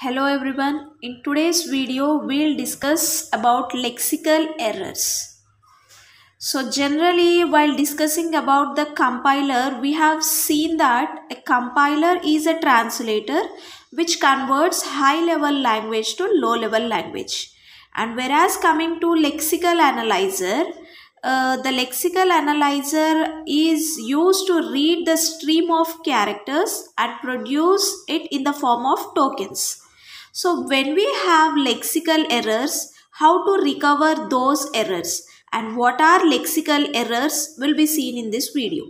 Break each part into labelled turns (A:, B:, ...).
A: Hello everyone. In today's video, we'll discuss about lexical errors. So generally, while discussing about the compiler, we have seen that a compiler is a translator which converts high-level language to low-level language. And whereas coming to lexical analyzer, the lexical analyzer is used to read the stream of characters and produce it in the form of tokens. So when we have lexical errors, how to recover those errors and what are lexical errors will be seen in this video.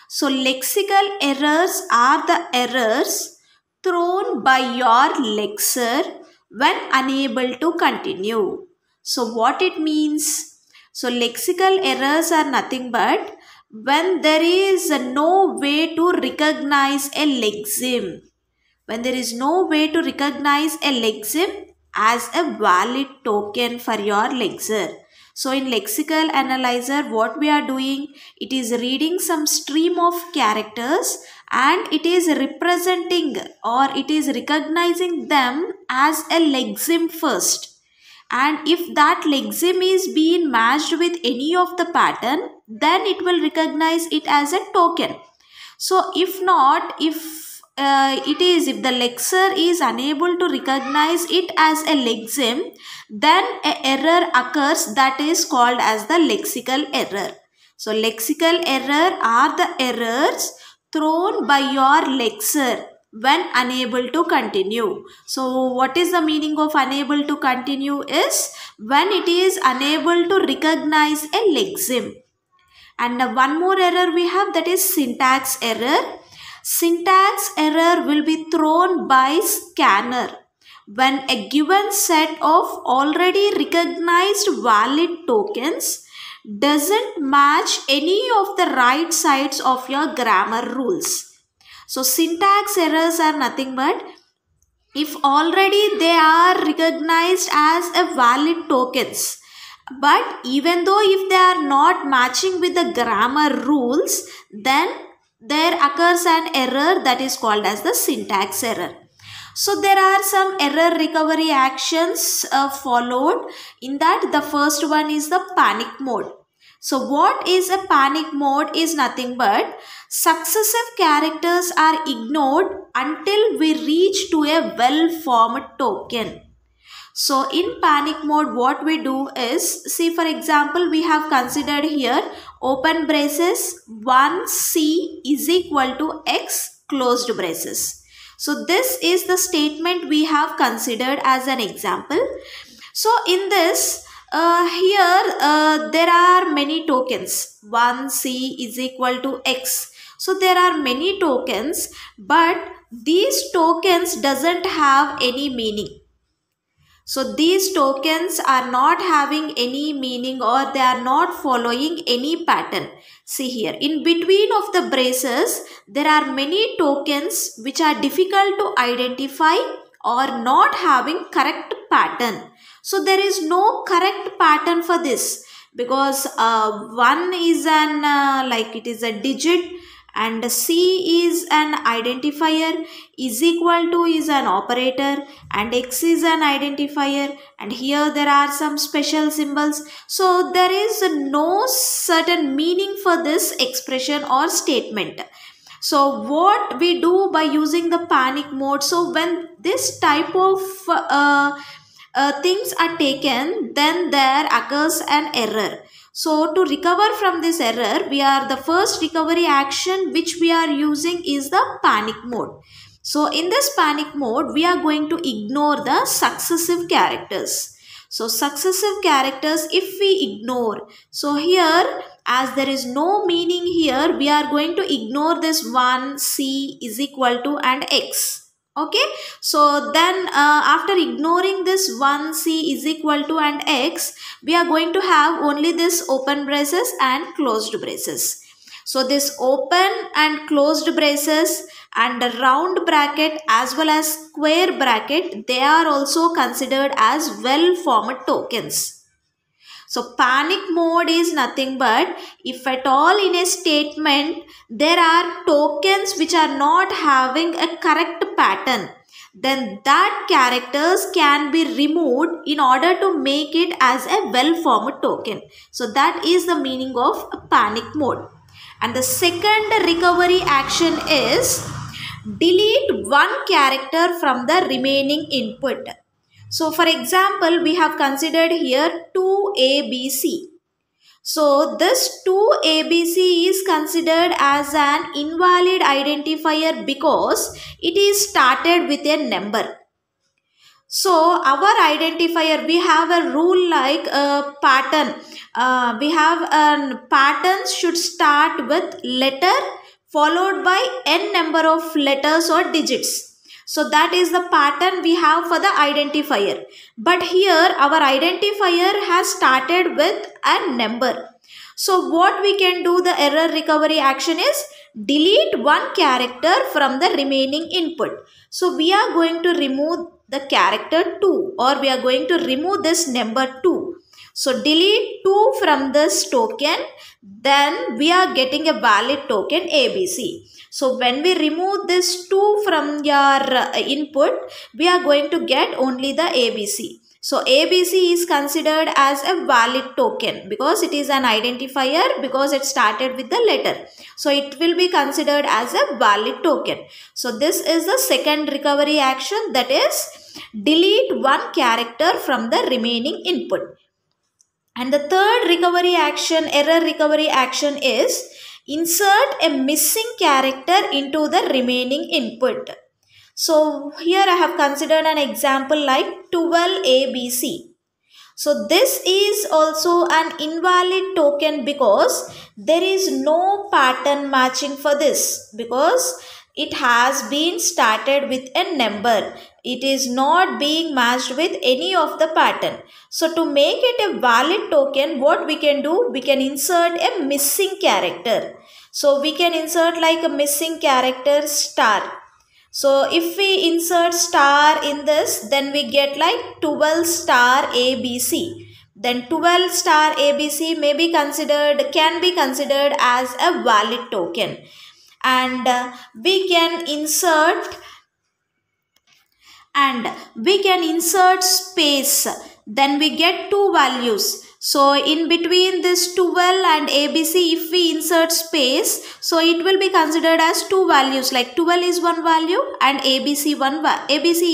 A: So lexical errors are the errors thrown by your lexer when unable to continue. So what it means? So lexical errors are nothing but when there is no way to recognize a lexeme. When there is no way to recognize a lexeme as a valid token for your lexer. So in lexical analyzer, what we are doing, it is reading some stream of characters and it is representing or it is recognizing them as a lexeme first. And if that lexeme is being matched with any of the pattern, then it will recognize it as a token. So if not, if the lexer is unable to recognize it as a lexeme, then an error occurs that is called as the lexical error. So lexical error are the errors thrown by your lexer when unable to continue. So what is the meaning of unable to continue is when it is unable to recognize a lexeme. And one more error we have, that is syntax error. Syntax error will be thrown by scanner when a given set of already recognized valid tokens doesn't match any of the right sides of your grammar rules. So syntax errors are nothing but if already they are recognized as a valid tokens, but even though if they are not matching with the grammar rules, then there occurs an error that is called as the syntax error. So there are some error recovery actions followed. In that, the first one is the panic mode. So what is a panic mode is nothing but successive characters are ignored until we reach to a well-formed token. So in panic mode, what we do is, see for example, we have considered here open braces 1c is equal to x closed braces. So this is the statement we have considered as an example. So in this, there are many tokens. 1c is equal to x. So there are many tokens, but these tokens doesn't have any meaning. So these tokens are not having any meaning or they are not following any pattern. See here, in between of the braces, there are many tokens which are difficult to identify or not having correct pattern. So there is no correct pattern for this because 1 is an it is a digit, and C is an identifier, is equal to is an operator, and X is an identifier, and here there are some special symbols. So there is no certain meaning for this expression or statement. So what we do by using the panic mode, so when this type of things are taken, then there occurs an error. So to recover from this error, the first recovery action which we are using is the panic mode. So in this panic mode, we are going to ignore the successive characters. So successive characters if we ignore, so here as there is no meaning here, we are going to ignore this 1, C is equal to and X. Okay, so then after ignoring this 1c is equal to and x, we are going to have only this open braces and closed braces. So this open and closed braces and the round bracket as well as square bracket, they are also considered as well-formed tokens. So panic mode is nothing but if at all in a statement there are tokens which are not having a correct pattern, then that characters can be removed in order to make it as a well-formed token. So that is the meaning of a panic mode. And the second recovery action is delete one character from the remaining input. So for example, we have considered here 2ABC. So this 2ABC is considered as an invalid identifier because it is started with a number. So our identifier, we have a rule like a pattern. We have a pattern should start with letter followed by n number of letters or digits. So that is the pattern we have for the identifier. But here our identifier has started with a number. So what we can do, the error recovery action is delete one character from the remaining input. So we are going to remove the character 2, or we are going to remove this number 2. So delete 2 from this token, then we are getting a valid token ABC. So when we remove this 2 from your input, we are going to get only the ABC. So ABC is considered as a valid token because it is an identifier, because it started with the letter. So it will be considered as a valid token. So this is the second recovery action, that is delete one character from the remaining input. And the third recovery action, error recovery action, is insert a missing character into the remaining input. So here I have considered an example like 12ABC. So this is also an invalid token because there is no pattern matching for this, because it has been started with a number. It is not being matched with any of the pattern. So to make it a valid token, what we can do, we can insert a missing character. So we can insert like a missing character star. So if we insert star in this, then we get like 12 star ABC. Then 12 star ABC may be considered, can be considered as a valid token. And we can insert space. Then we get two values. So in between this 12 and ABC, if we insert space, so it will be considered as two values, like 12 is one value and ABC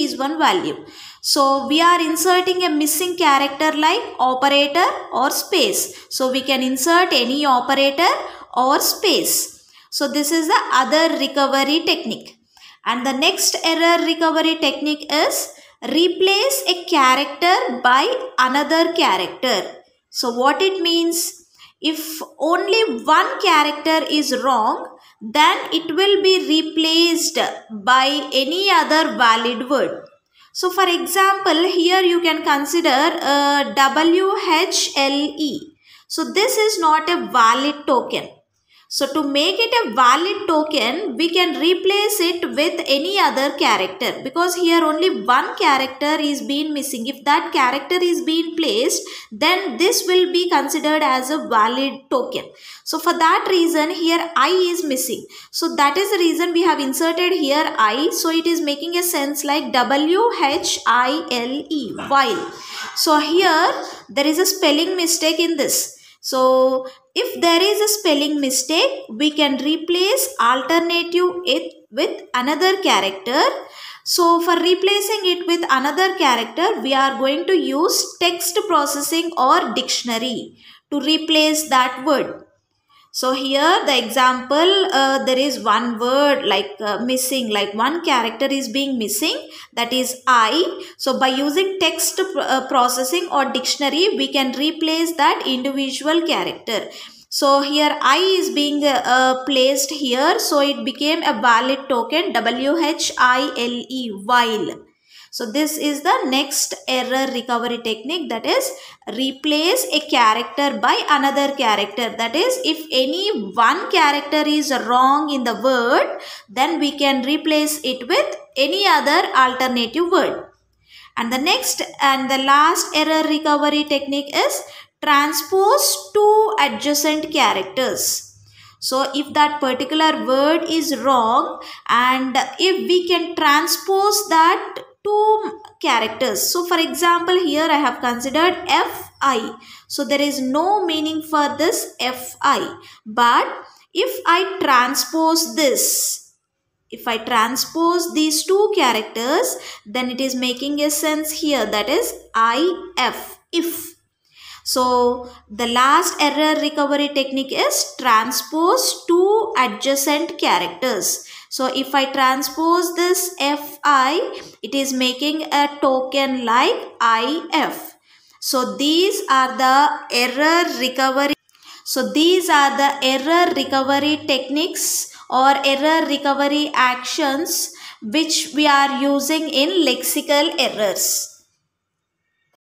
A: is one value. So we are inserting a missing character like operator or space. So we can insert any operator or space. So this is the other recovery technique. And the next error recovery technique is replace a character by another character. So what it means, if only one character is wrong, then it will be replaced by any other valid word. So for example, here you can consider WHLE. So this is not a valid token. So to make it a valid token, we can replace it with any other character, because here only one character is being missing. If that character is being placed, then this will be considered as a valid token. So for that reason, here I is missing. So that is the reason we have inserted here I. So it is making a sense like WHILE, while. So here there is a spelling mistake in this. So if there is a spelling mistake, we can replace alternative it with another character. So for replacing it with another character, we are going to use text processing or dictionary to replace that word. So here the example, there is one word like missing, like one character is being missing, that is I. So by using text processing or dictionary, we can replace that individual character. So here I is being placed here, so it became a valid token WHILE, while. So this is the next error recovery technique, that is replace a character by another character. That is, if any one character is wrong in the word, then we can replace it with any other alternative word. And the next and the last error recovery technique is transpose two adjacent characters. So if that particular word is wrong, and if we can transpose that to characters. So for example, here I have considered fi. So there is no meaning for this fi. But if I transpose this, if I transpose these two characters, then it is making a sense here, that is if. So the last error recovery technique is transpose two adjacent characters. So if I transpose this fi, it is making a token like if. So these are the error recovery. So these are the error recovery techniques or error recovery actions which we are using in lexical errors.